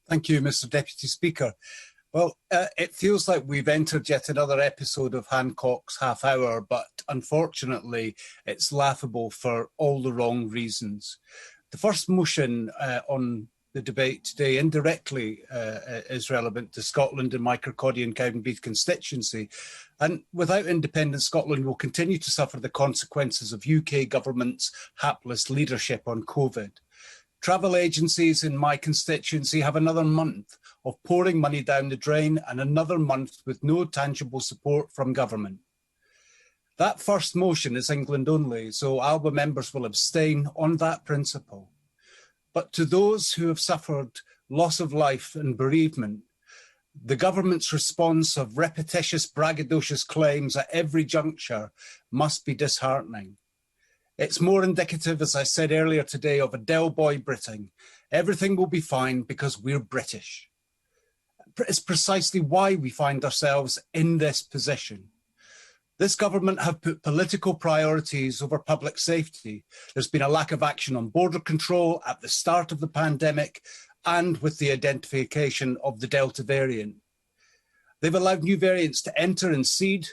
Thank you, Mr. Deputy Speaker. Well, it feels like we've entered yet another episode of Hancock's half hour, but unfortunately, it's laughable for all the wrong reasons. The first motion on the debate today indirectly is relevant to Scotland and my Kirkcaldy and Cowdenbeath constituency. And without independence, Scotland will continue to suffer the consequences of UK government's hapless leadership on COVID. Travel agencies in my constituency have another month of pouring money down the drain and another month with no tangible support from government. That first motion is England only, so Alba members will abstain on that principle. But to those who have suffered loss of life and bereavement, the government's response of repetitious, braggadocious claims at every juncture must be disheartening. It's more indicative, as I said earlier today, of a Del Boy Britain. Everything will be fine because we're British. It's precisely why we find ourselves in this position. This government have put political priorities over public safety. There's been a lack of action on border control at the start of the pandemic and with the identification of the Delta variant. They've allowed new variants to enter and seed,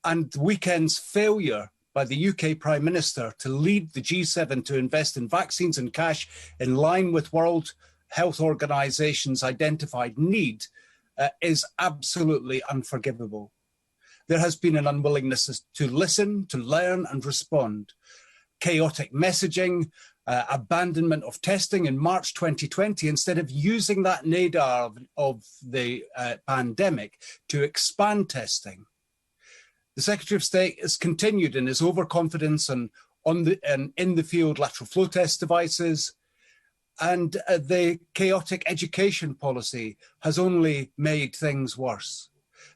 and the weekend's failure by the UK Prime Minister to lead the G7 to invest in vaccines and cash in line with World Health Organization's identified need is absolutely unforgivable. There has been an unwillingness to listen, to learn and respond. Chaotic messaging, abandonment of testing in March 2020, instead of using that nadir of the pandemic to expand testing. The Secretary of State has continued in his overconfidence in the field lateral flow test devices, and the chaotic education policy has only made things worse.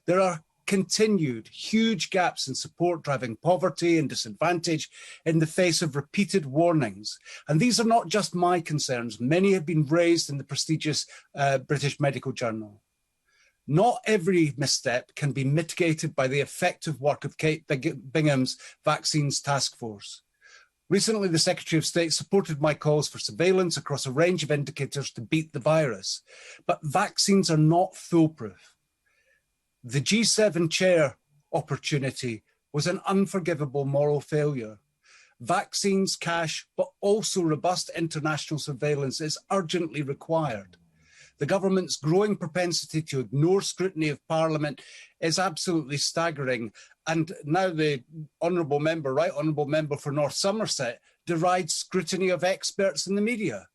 There are continued huge gaps in support driving poverty and disadvantage in the face of repeated warnings. And these are not just my concerns. Many have been raised in the prestigious British Medical Journal. Not every misstep can be mitigated by the effective work of Kate Bingham's Vaccines Task Force. Recently, the Secretary of State supported my calls for surveillance across a range of indicators to beat the virus. But vaccines are not foolproof. The G7 chair opportunity was an unforgivable moral failure. Vaccines, cash, but also robust international surveillance is urgently required. The government's growing propensity to ignore scrutiny of Parliament is absolutely staggering. And now the Honourable Member, Right Honourable Member for North Somerset, derides scrutiny of experts in the media.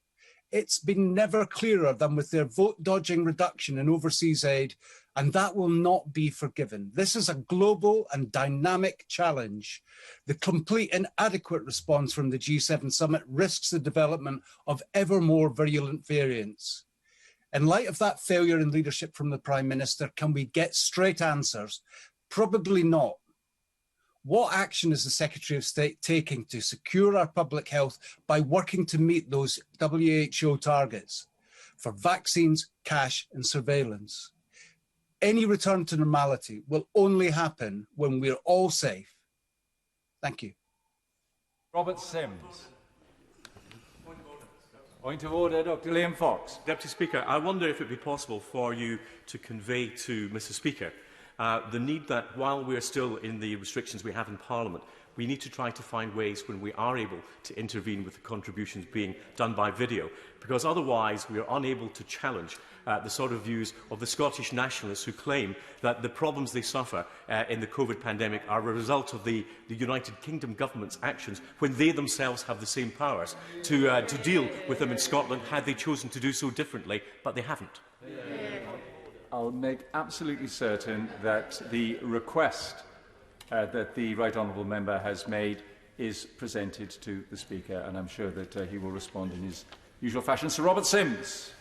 It's been never clearer than with their vote-dodging reduction in overseas aid, and that will not be forgiven. This is a global and dynamic challenge. The complete inadequate response from the G7 summit risks the development of ever more virulent variants. In light of that failure in leadership from the Prime Minister, can we get straight answers? Probably not. What action is the Secretary of State taking to secure our public health by working to meet those WHO targets for vaccines, cash and surveillance? Any return to normality will only happen when we're all safe. Thank you. Robert Sims. Point of order, Dr. Liam Fox. Deputy Speaker, I wonder if it would be possible for you to convey to Mr Speaker the need that while we are still in the restrictions we have in Parliament, we need to try to find ways when we are able to intervene with the contributions being done by video, because otherwise we are unable to challenge the sort of views of the Scottish nationalists who claim that the problems they suffer in the COVID pandemic are a result of the United Kingdom government's actions when they themselves have the same powers to deal with them in Scotland had they chosen to do so differently, but they haven't. I'll make absolutely certain that the request that the Right Honourable Member has made is presented to the Speaker, and I'm sure that he will respond in his usual fashion. Sir Robert Sims.